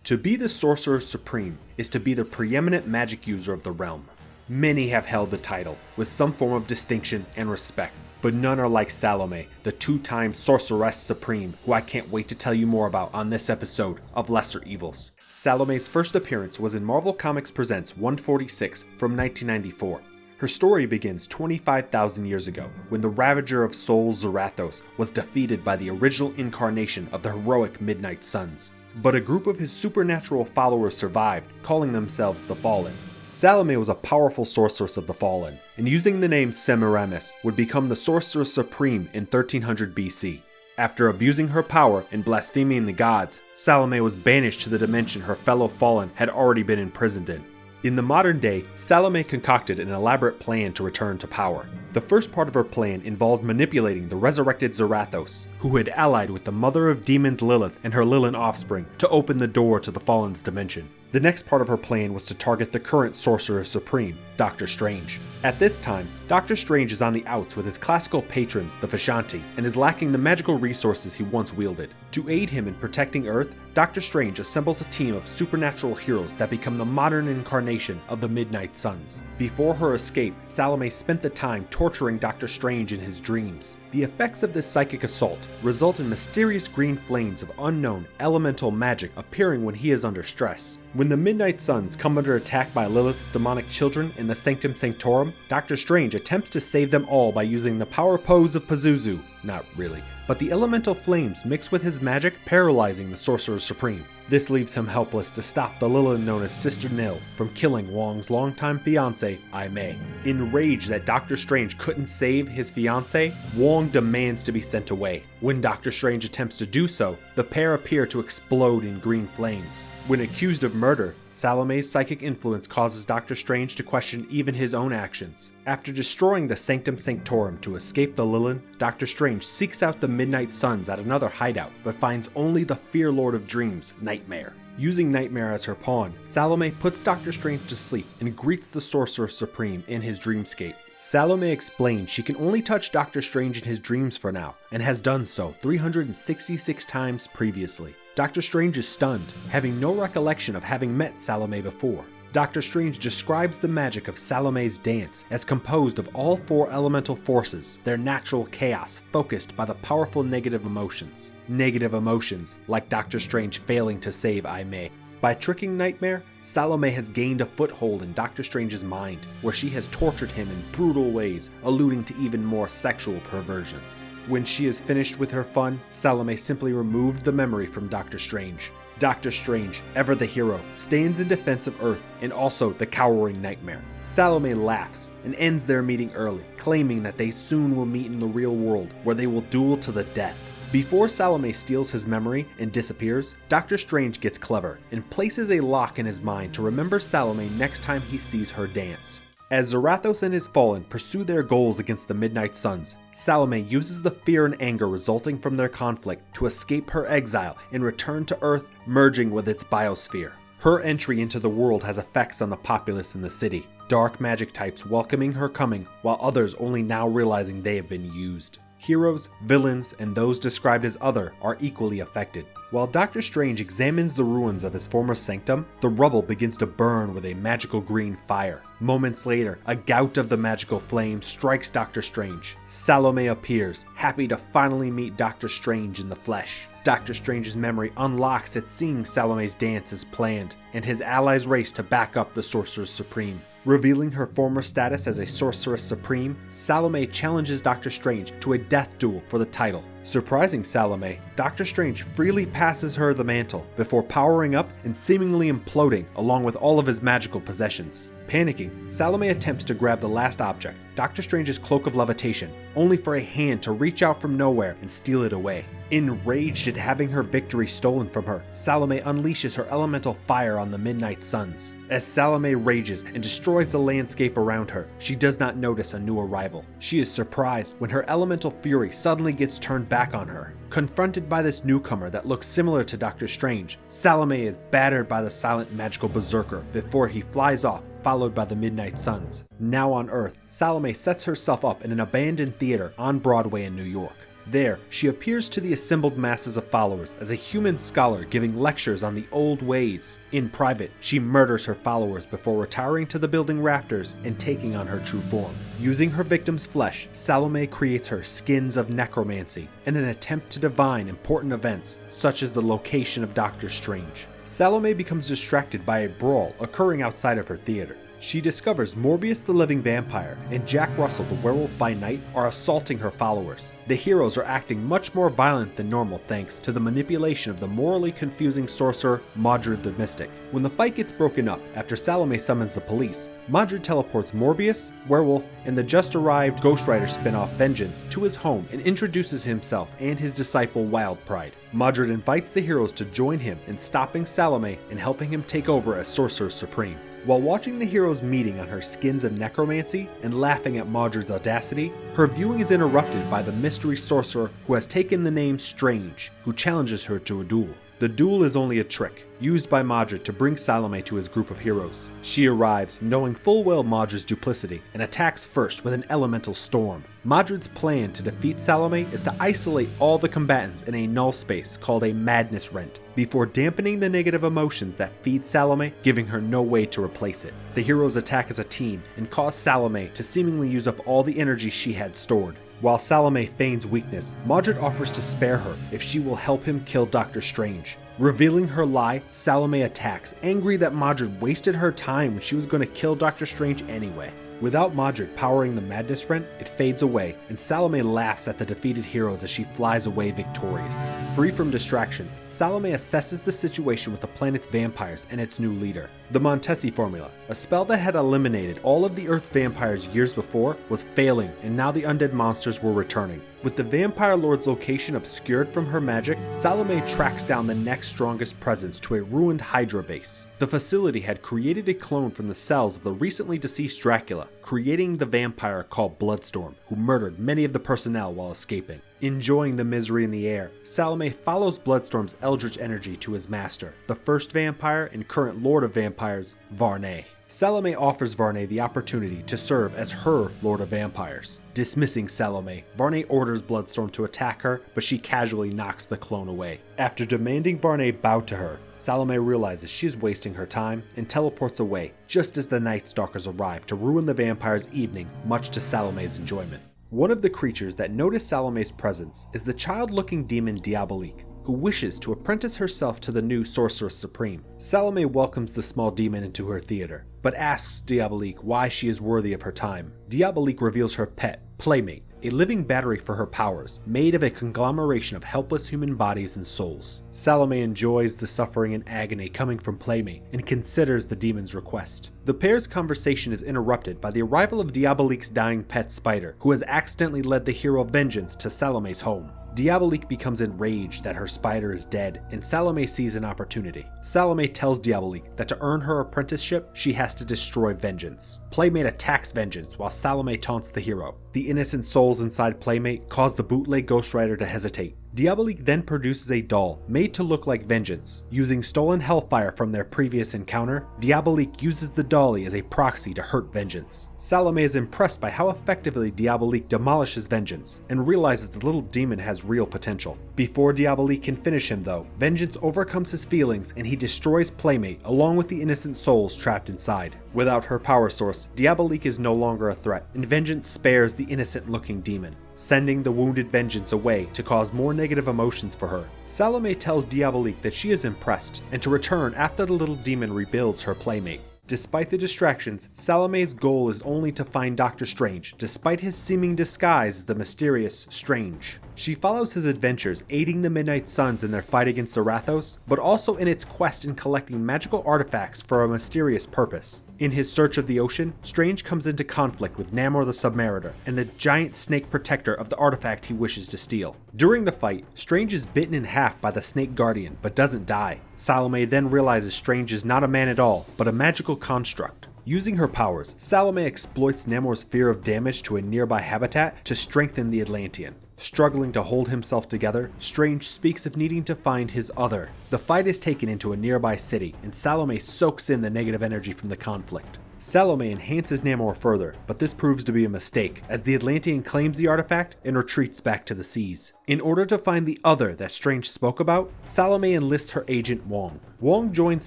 To be the Sorceress Supreme is to be the preeminent magic user of the realm. Many have held the title, with some form of distinction and respect, but none are like Salome, the two-time Sorceress Supreme, who I can't wait to tell you more about on this episode of Lesser Evils. Salome's first appearance was in Marvel Comics Presents 146 from 1994. Her story begins 25,000 years ago, when the Ravager of Souls Zarathos was defeated by the original incarnation of the heroic Midnight Suns. But a group of his supernatural followers survived, calling themselves the Fallen. Salome was a powerful sorceress of the Fallen, and using the name Semiramis would become the Sorceress Supreme in 1300 BC. After abusing her power and blaspheming the gods, Salome was banished to the dimension her fellow Fallen had already been imprisoned in. In the modern day, Salome concocted an elaborate plan to return to power. The first part of her plan involved manipulating the resurrected Zarathos, who had allied with the mother of demons Lilith and her Lilin offspring to open the door to the Fallen's dimension. The next part of her plan was to target the current Sorcerer Supreme, Doctor Strange. At this time, Doctor Strange is on the outs with his classical patrons, the Vishanti, and is lacking the magical resources he once wielded. To aid him in protecting Earth, Doctor Strange assembles a team of supernatural heroes that become the modern incarnation of the Midnight Suns. Before her escape, Salome spent the time torturing Doctor Strange in his dreams. The effects of this psychic assault result in mysterious green flames of unknown elemental magic appearing when he is under stress. When the Midnight Suns come under attack by Lilith's demonic children in the Sanctum Sanctorum, Doctor Strange attempts to save them all by using the power pose of Pazuzu. Not really, but the elemental flames mix with his magic, paralyzing the Sorcerer Supreme. This leaves him helpless to stop the Lilith known as Sister Nil from killing Wong's longtime fiancée, Ai Mei. Enraged that Doctor Strange couldn't save his fiancée, Wong demands to be sent away. When Doctor Strange attempts to do so, the pair appear to explode in green flames. When accused of murder, Salome's psychic influence causes Doctor Strange to question even his own actions. After destroying the Sanctum Sanctorum to escape the Lilin, Doctor Strange seeks out the Midnight Suns at another hideout, but finds only the Fear Lord of Dreams, Nightmare. Using Nightmare as her pawn, Salome puts Doctor Strange to sleep and greets the Sorcerer Supreme in his dreamscape. Salome explains she can only touch Doctor Strange in his dreams for now, and has done so 366 times previously. Doctor Strange is stunned, having no recollection of having met Salome before. Doctor Strange describes the magic of Salome's dance as composed of all four elemental forces, their natural chaos focused by the powerful negative emotions. Negative emotions, like Doctor Strange failing to save Ai Mei. By tricking Nightmare, Salome has gained a foothold in Doctor Strange's mind, where she has tortured him in brutal ways, alluding to even more sexual perversions. When she is finished with her fun, Salome simply removed the memory from Doctor Strange. Doctor Strange, ever the hero, stands in defense of Earth and also the cowering Nightmare. Salome laughs and ends their meeting early, claiming that they soon will meet in the real world, where they will duel to the death. Before Salome steals his memory and disappears, Doctor Strange gets clever and places a lock in his mind to remember Salome next time he sees her dance. As Zarathos and his Fallen pursue their goals against the Midnight Suns, Salome uses the fear and anger resulting from their conflict to escape her exile and return to Earth, merging with its biosphere. Her entry into the world has effects on the populace in the city, dark magic types welcoming her coming, while others only now realizing they have been used. Heroes, villains, and those described as other are equally affected. While Doctor Strange examines the ruins of his former sanctum, the rubble begins to burn with a magical green fire. Moments later, a gout of the magical flame strikes Doctor Strange. Salome appears, happy to finally meet Doctor Strange in the flesh. Doctor Strange's memory unlocks at seeing Salome's dance as planned, and his allies race to back up the Sorceress Supreme. Revealing her former status as a Sorceress Supreme, Salome challenges Doctor Strange to a death duel for the title. Surprising Salome, Doctor Strange freely passes her the mantle before powering up and seemingly imploding along with all of his magical possessions. Panicking, Salome attempts to grab the last object, Doctor Strange's cloak of levitation, only for a hand to reach out from nowhere and steal it away. Enraged at having her victory stolen from her, Salome unleashes her elemental fire on the Midnight Suns. As Salome rages and destroys the landscape around her, she does not notice a new arrival. She is surprised when her elemental fury suddenly gets turned back on her. Confronted by this newcomer that looks similar to Doctor Strange, Salome is battered by the silent magical berserker before he flies off, followed by the Midnight Suns. Now on Earth, Salome sets herself up in an abandoned theater on Broadway in New York. There, she appears to the assembled masses of followers as a human scholar giving lectures on the old ways. In private, she murders her followers before retiring to the building rafters and taking on her true form. Using her victim's flesh, Salome creates her skins of necromancy in an attempt to divine important events, such as the location of Doctor Strange. Salome becomes distracted by a brawl occurring outside of her theater. She discovers Morbius the living vampire and Jack Russell the werewolf by night are assaulting her followers. The heroes are acting much more violent than normal thanks to the manipulation of the morally confusing sorcerer Modred the Mystic. When the fight gets broken up after Salome summons the police, Modred teleports Morbius, Werewolf, and the just arrived Ghost Rider spin-off Vengeance to his home and introduces himself and his disciple Wildpride. Modred invites the heroes to join him in stopping Salome and helping him take over as Sorceress Supreme. While watching the heroes meeting on her skins of necromancy and laughing at Modred's audacity, her viewing is interrupted by the mystery sorcerer who has taken the name Strange, who challenges her to a duel. The duel is only a trick, used by Modred to bring Salome to his group of heroes. She arrives, knowing full well Modred's duplicity, and attacks first with an elemental storm. Modred's plan to defeat Salome is to isolate all the combatants in a null space called a madness rent, before dampening the negative emotions that feed Salome, giving her no way to replace it. The heroes attack as a team and cause Salome to seemingly use up all the energy she had stored. While Salome feigns weakness, Modred offers to spare her if she will help him kill Doctor Strange. Revealing her lie, Salome attacks, angry that Modred wasted her time when she was going to kill Doctor Strange anyway. Without Modred powering the Madness Rent, it fades away, and Salome laughs at the defeated heroes as she flies away victorious. Free from distractions, Salome assesses the situation with the planet's vampires and its new leader. The Montesi formula, a spell that had eliminated all of the Earth's vampires years before, was failing, and now the undead monsters were returning. With the Vampire Lord's location obscured from her magic, Salome tracks down the next strongest presence to a ruined Hydra base. The facility had created a clone from the cells of the recently deceased Dracula, creating the vampire called Bloodstorm, who murdered many of the personnel while escaping. Enjoying the misery in the air, Salome follows Bloodstorm's eldritch energy to his master, the first vampire and current Lord of Vampires, Varney. Salome offers Varney the opportunity to serve as her Lord of Vampires. Dismissing Salome, Varney orders Bloodstorm to attack her, but she casually knocks the clone away. After demanding Varney bow to her, Salome realizes she's wasting her time and teleports away just as the Night Stalkers arrive to ruin the vampire's evening, much to Salome's enjoyment. One of the creatures that notice Salome's presence is the child-looking demon Diabolique, who wishes to apprentice herself to the new Sorceress Supreme. Salome welcomes the small demon into her theater, but asks Diabolique why she is worthy of her time. Diabolique reveals her pet, Playmate, a living battery for her powers, made of a conglomeration of helpless human bodies and souls. Salome enjoys the suffering and agony coming from Playmate and considers the demon's request. The pair's conversation is interrupted by the arrival of Diabolique's dying pet Spider, who has accidentally led the hero Vengeance to Salome's home. Diabolique becomes enraged that her spider is dead, and Salome sees an opportunity. Salome tells Diabolique that to earn her apprenticeship, she has to destroy Vengeance. Playmate attacks Vengeance while Salome taunts the hero. The innocent souls inside Playmate cause the bootleg Ghost Rider to hesitate. Diabolique then produces a doll made to look like Vengeance. Using stolen hellfire from their previous encounter, Diabolique uses the dolly as a proxy to hurt Vengeance. Salome is impressed by how effectively Diabolique demolishes Vengeance, and realizes the little demon has real potential. Before Diabolique can finish him though, Vengeance overcomes his feelings and he destroys Playmate along with the innocent souls trapped inside. Without her power source, Diabolique is no longer a threat, and Vengeance spares the innocent-looking demon, sending the wounded Vengeance away to cause more negative emotions for her. Salome tells Diabolique that she is impressed, and to return after the little demon rebuilds her Playmate. Despite the distractions, Salome's goal is only to find Doctor Strange, despite his seeming disguise as the mysterious Strange. She follows his adventures, aiding the Midnight Suns in their fight against Zarathos, but also in its quest in collecting magical artifacts for a mysterious purpose. In his search of the ocean, Strange comes into conflict with Namor the Submariner and the giant snake protector of the artifact he wishes to steal. During the fight, Strange is bitten in half by the Snake Guardian, but doesn't die. Salome then realizes Strange is not a man at all, but a magical construct. Using her powers, Salome exploits Namor's fear of damage to a nearby habitat to strengthen the Atlantean. Struggling to hold himself together, Strange speaks of needing to find his other. The fight is taken into a nearby city, and Salome soaks in the negative energy from the conflict. Salome enhances Namor further, but this proves to be a mistake, as the Atlantean claims the artifact and retreats back to the seas. In order to find the other that Strange spoke about, Salome enlists her agent Wong. Wong joins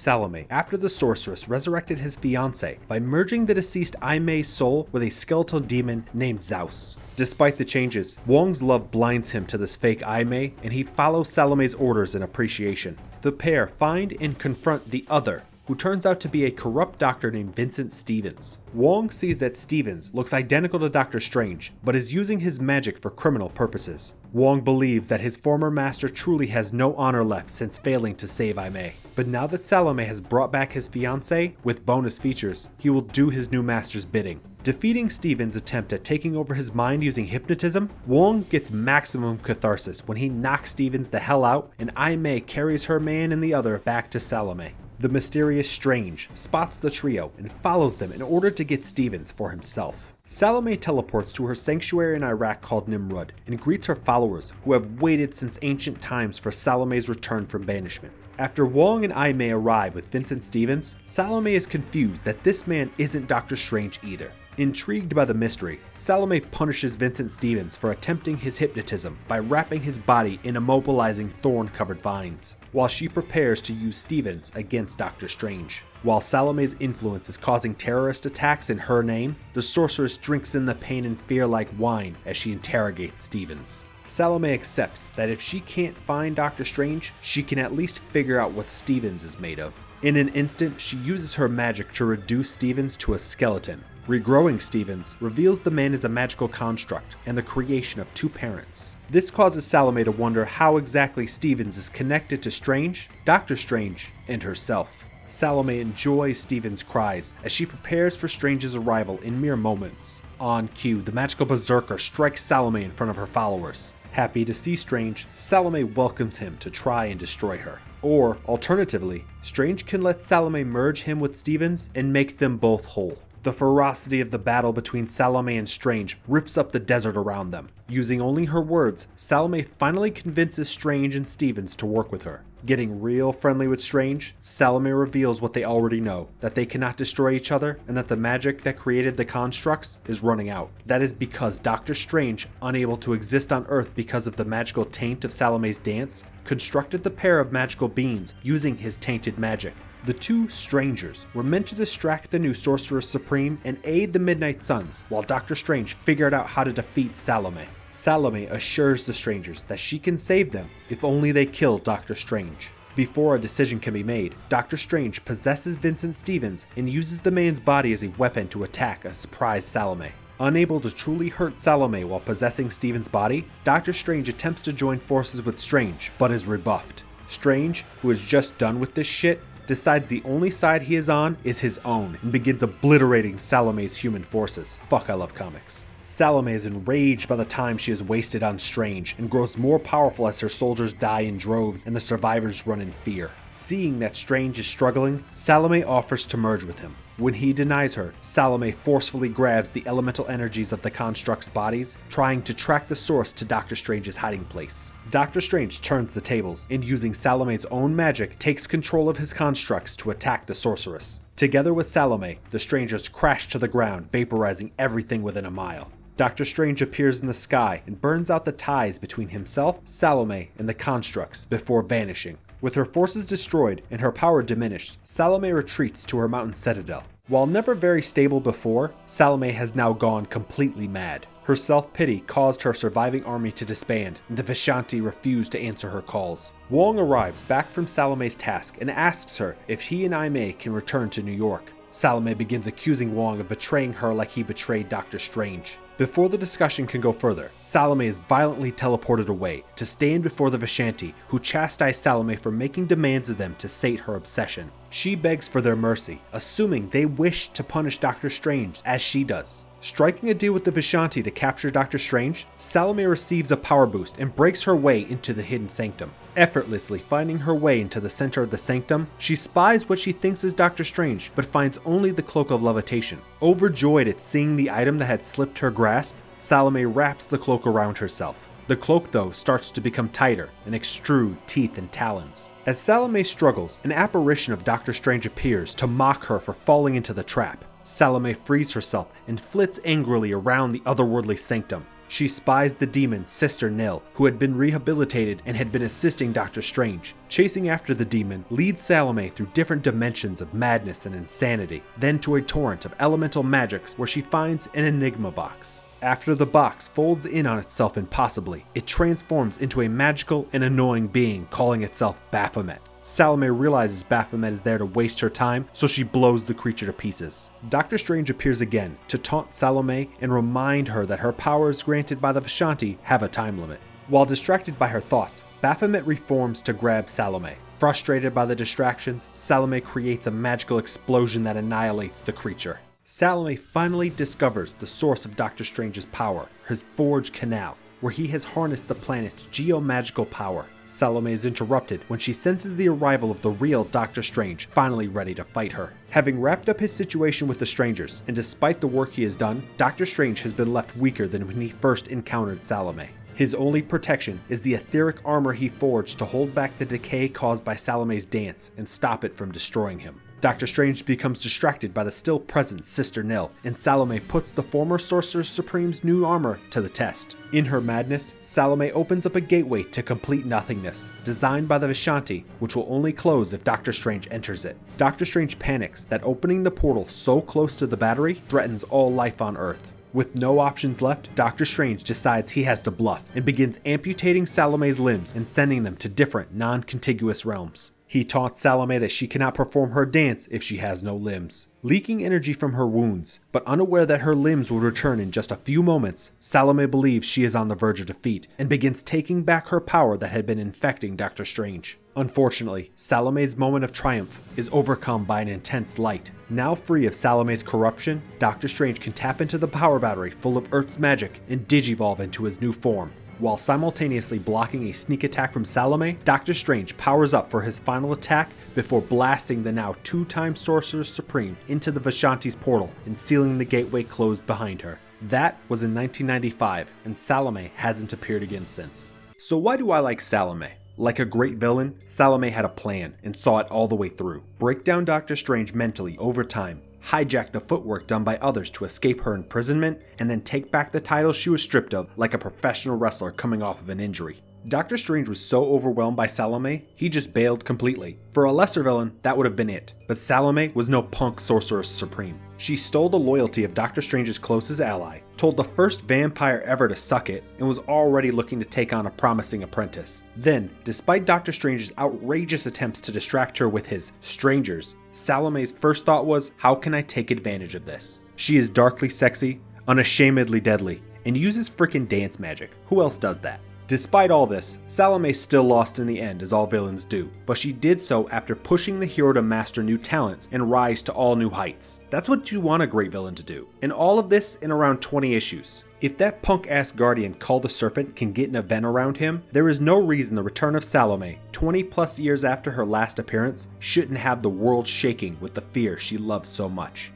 Salome after the sorceress resurrected his fiancée by merging the deceased Ai Mei's soul with a skeletal demon named Zeus. Despite the changes, Wong's love blinds him to this fake Ai Mei, and he follows Salome's orders in appreciation. The pair find and confront the other, who turns out to be a corrupt doctor named Vincent Stevens. Wong sees that Stevens looks identical to Doctor Strange, but is using his magic for criminal purposes. Wong believes that his former master truly has no honor left since failing to save Ai Mei. But now that Salome has brought back his fiancée with bonus features, he will do his new master's bidding. Defeating Stevens' attempt at taking over his mind using hypnotism, Wong gets maximum catharsis when he knocks Stevens the hell out and Ai Mei carries her man and the other back to Salome. The mysterious Strange spots the trio and follows them in order to get Stevens for himself. Salome teleports to her sanctuary in Iraq called Nimrud and greets her followers who have waited since ancient times for Salome's return from banishment. After Wong and Ai Mei arrive with Vincent Stevens, Salome is confused that this man isn't Doctor Strange either. Intrigued by the mystery, Salome punishes Vincent Stevens for attempting his hypnotism by wrapping his body in immobilizing thorn-covered vines, while she prepares to use Stevens against Doctor Strange. While Salome's influence is causing terrorist attacks in her name, the sorceress drinks in the pain and fear like wine as she interrogates Stevens. Salome accepts that if she can't find Doctor Strange, she can at least figure out what Stevens is made of. In an instant, she uses her magic to reduce Stevens to a skeleton. Regrowing Stevens reveals the man is a magical construct and the creation of two parents. This causes Salome to wonder how exactly Stevens is connected to Strange, Doctor Strange, and herself. Salome enjoys Stevens' cries as she prepares for Strange's arrival in mere moments. On cue, the magical berserker strikes Salome in front of her followers. Happy to see Strange, Salome welcomes him to try and destroy her. Or, alternatively, Strange can let Salome merge him with Stevens and make them both whole. The ferocity of the battle between Salome and Strange rips up the desert around them. Using only her words, Salome finally convinces Strange and Stevens to work with her. Getting real friendly with Strange, Salome reveals what they already know, that they cannot destroy each other and that the magic that created the constructs is running out. That is because Doctor Strange, unable to exist on Earth because of the magical taint of Salome's dance, constructed the pair of magical beings using his tainted magic. The two strangers were meant to distract the new Sorceress Supreme and aid the Midnight Suns, while Doctor Strange figured out how to defeat Salome. Salome assures the strangers that she can save them if only they kill Doctor Strange. Before a decision can be made, Doctor Strange possesses Vincent Stevens and uses the man's body as a weapon to attack a surprised Salome. Unable to truly hurt Salome while possessing Stevens' body, Doctor Strange attempts to join forces with Strange, but is rebuffed. Strange, who is just done with this shit, decides the only side he is on is his own and begins obliterating Salome's human forces. Fuck, I love comics. Salome is enraged by the time she has wasted on Strange and grows more powerful as her soldiers die in droves and the survivors run in fear. Seeing that Strange is struggling, Salome offers to merge with him. When he denies her, Salome forcefully grabs the elemental energies of the construct's bodies, trying to track the source to Doctor Strange's hiding place. Doctor Strange turns the tables, and using Salome's own magic, takes control of his constructs to attack the sorceress. Together with Salome, the strangers crash to the ground, vaporizing everything within a mile. Doctor Strange appears in the sky and burns out the ties between himself, Salome, and the constructs before vanishing. With her forces destroyed and her power diminished, Salome retreats to her mountain citadel. While never very stable before, Salome has now gone completely mad. Her self-pity caused her surviving army to disband, and the Vishanti refused to answer her calls. Wong arrives back from Salome's task and asks her if he and Ai Mei can return to New York. Salome begins accusing Wong of betraying her like he betrayed Doctor Strange. Before the discussion can go further, Salome is violently teleported away to stand before the Vishanti, who chastise Salome for making demands of them to sate her obsession. She begs for their mercy, assuming they wish to punish Doctor Strange as she does. Striking a deal with the Vishanti to capture Doctor Strange, Salome receives a power boost and breaks her way into the hidden sanctum. Effortlessly finding her way into the center of the sanctum, she spies what she thinks is Doctor Strange, but finds only the cloak of levitation. Overjoyed at seeing the item that had slipped her grasp, Salome wraps the cloak around herself. The cloak, though, starts to become tighter and extrude teeth and talons. As Salome struggles, an apparition of Doctor Strange appears to mock her for falling into the trap. Salome frees herself and flits angrily around the otherworldly sanctum. She spies the demon's sister Nil, who had been rehabilitated and had been assisting Doctor Strange. Chasing after the demon leads Salome through different dimensions of madness and insanity, then to a torrent of elemental magics where she finds an enigma box. After the box folds in on itself impossibly, it transforms into a magical and annoying being calling itself Baphomet. Salome realizes Baphomet is there to waste her time, so she blows the creature to pieces. Doctor Strange appears again to taunt Salome and remind her that her powers granted by the Vishanti have a time limit. While distracted by her thoughts, Baphomet reforms to grab Salome. Frustrated by the distractions, Salome creates a magical explosion that annihilates the creature. Salome finally discovers the source of Doctor Strange's power, his Forge Canal, where he has harnessed the planet's geomagical power. Salome is interrupted when she senses the arrival of the real Doctor Strange, finally ready to fight her. Having wrapped up his situation with the strangers, and despite the work he has done, Doctor Strange has been left weaker than when he first encountered Salome. His only protection is the etheric armor he forged to hold back the decay caused by Salome's dance and stop it from destroying him. Doctor Strange becomes distracted by the still present Sister Nil, and Salome puts the former Sorceress Supreme's new armor to the test. In her madness, Salome opens up a gateway to complete nothingness, designed by the Vishanti, which will only close if Doctor Strange enters it. Doctor Strange panics that opening the portal so close to the battery threatens all life on Earth. With no options left, Doctor Strange decides he has to bluff and begins amputating Salome's limbs and sending them to different, non-contiguous realms. He taunts Salome that she cannot perform her dance if she has no limbs. Leaking energy from her wounds, but unaware that her limbs will return in just a few moments, Salome believes she is on the verge of defeat and begins taking back her power that had been infecting Doctor Strange. Unfortunately, Salome's moment of triumph is overcome by an intense light. Now free of Salome's corruption, Doctor Strange can tap into the power battery full of Earth's magic and digivolve into his new form. While simultaneously blocking a sneak attack from Salome, Doctor Strange powers up for his final attack before blasting the now two-time Sorceress Supreme into the Vishanti's portal and sealing the gateway closed behind her. That was in 1995, and Salome hasn't appeared again since. So why do I like Salome? Like a great villain, Salome had a plan and saw it all the way through. Break down Doctor Strange mentally over time, hijack the footwork done by others to escape her imprisonment, and then take back the title she was stripped of like a professional wrestler coming off of an injury. Doctor Strange was so overwhelmed by Salome, he just bailed completely. For a lesser villain, that would have been it. But Salome was no punk Sorceress Supreme. She stole the loyalty of Doctor Strange's closest ally, told the first vampire ever to suck it, and was already looking to take on a promising apprentice. Then, despite Doctor Strange's outrageous attempts to distract her with his strangers, Salome's first thought was, how can I take advantage of this? She is darkly sexy, unashamedly deadly, and uses frickin' dance magic. Who else does that? Despite all this, Salome still lost in the end, as all villains do, but she did so after pushing the hero to master new talents and rise to all new heights. That's what you want a great villain to do. And all of this in around 20 issues. If that punk-ass Guardian called the Serpent can get an event around him, there is no reason the return of Salome, 20 plus years after her last appearance, shouldn't have the world shaking with the fear she loves so much.